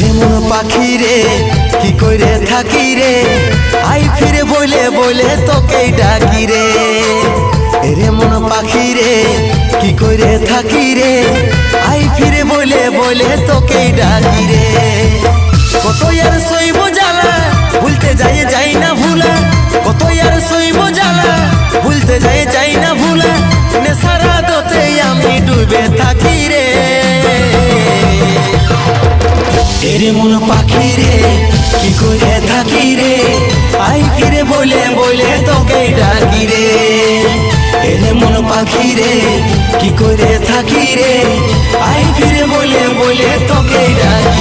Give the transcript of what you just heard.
রে মন পাখি রে কি কইরে থাকি রে আই ফিরে বলে বলে তোকে ডাকি রে। রে মন পাখি রে কি কইরে থাকি রে আই ফিরে বলে বলে তোকে ডাকি রে। কত আর সইব জ্বালা ভুলতে যাই না ভুলা, কত আর সইব জ্বালা ভুলতে যাই না ভুলা, নেশারা দোতে আমি ডুবে থাকি রে। রে মন পাখি রে কি করে থাকি রে আই ফিরে বলে বলে তোকে ডাকি রে। রে মন পাখি রে কি করে থাকি রে আই ফিরে বলে বলে তোকে ডাকি।